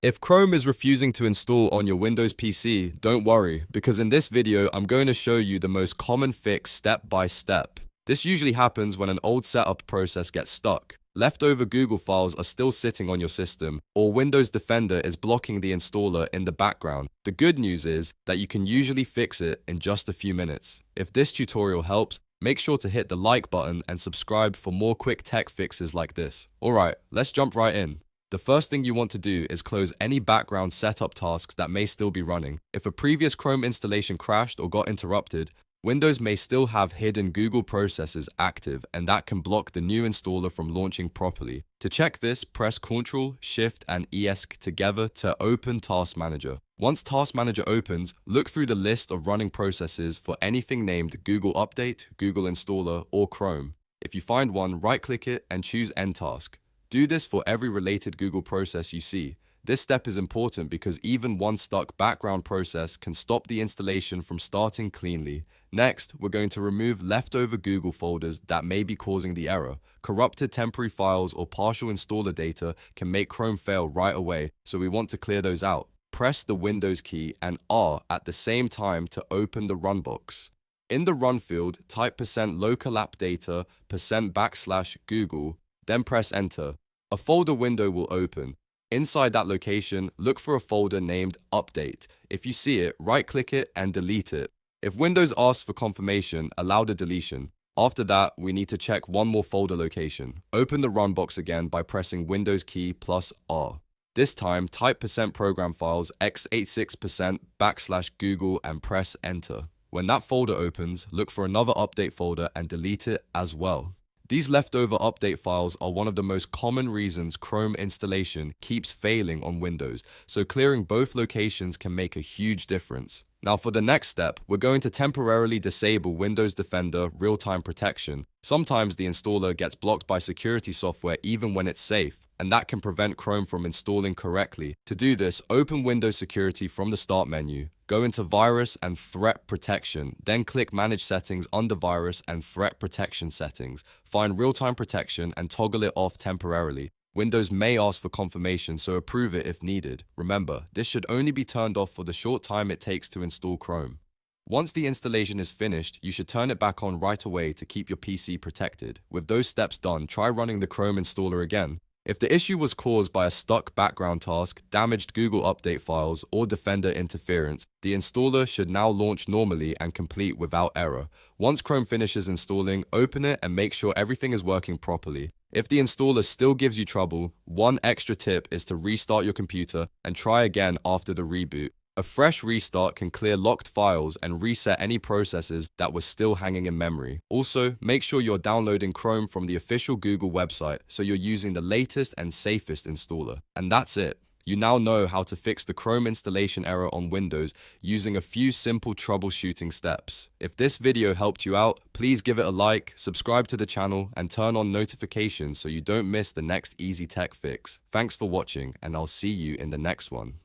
If Chrome is refusing to install on your Windows PC, don't worry, because in this video I'm going to show you the most common fix step by step. This usually happens when an old setup process gets stuck. Leftover Google files are still sitting on your system, or Windows Defender is blocking the installer in the background. The good news is that you can usually fix it in just a few minutes. If this tutorial helps, make sure to hit the like button and subscribe for more quick tech fixes like this. Alright, let's jump right in. The first thing you want to do is close any background setup tasks that may still be running. If a previous Chrome installation crashed or got interrupted, Windows may still have hidden Google processes active, and that can block the new installer from launching properly. To check this, press Ctrl, Shift, and ESC together to open Task Manager. Once Task Manager opens, look through the list of running processes for anything named Google Update, Google Installer, or Chrome. If you find one, right-click it and choose End Task. Do this for every related Google process you see. This step is important because even one stuck background process can stop the installation from starting cleanly. Next, we're going to remove leftover Google folders that may be causing the error. Corrupted temporary files or partial installer data can make Chrome fail right away, so we want to clear those out. Press the Windows key and R at the same time to open the Run box. In the Run field, type %localappdata %/Google, then press Enter. A folder window will open. Inside that location, look for a folder named Update. If you see it, right-click it and delete it. If Windows asks for confirmation, allow the deletion. After that, we need to check one more folder location. Open the Run box again by pressing Windows key plus R. This time, type %program files x86% \Google and press Enter. When that folder opens, look for another update folder and delete it as well. These leftover update files are one of the most common reasons Chrome installation keeps failing on Windows, so clearing both locations can make a huge difference. Now for the next step, we're going to temporarily disable Windows Defender real-time protection. Sometimes the installer gets blocked by security software even when it's safe, and that can prevent Chrome from installing correctly. To do this, open Windows Security from the Start menu. Go into Virus and Threat Protection, then click Manage Settings under Virus and Threat Protection Settings. Find Real-Time Protection and toggle it off temporarily. Windows may ask for confirmation, so approve it if needed. Remember, this should only be turned off for the short time it takes to install Chrome. Once the installation is finished, you should turn it back on right away to keep your PC protected. With those steps done, try running the Chrome installer again. If the issue was caused by a stuck background task, damaged Google Update files, or Defender interference, the installer should now launch normally and complete without error. Once Chrome finishes installing, open it and make sure everything is working properly. If the installer still gives you trouble, one extra tip is to restart your computer and try again after the reboot. A fresh restart can clear locked files and reset any processes that were still hanging in memory. Also, make sure you're downloading Chrome from the official Google website so you're using the latest and safest installer. And that's it. You now know how to fix the Chrome installation error on Windows using a few simple troubleshooting steps. If this video helped you out, please give it a like, subscribe to the channel, and turn on notifications so you don't miss the next easy tech fix. Thanks for watching, and I'll see you in the next one.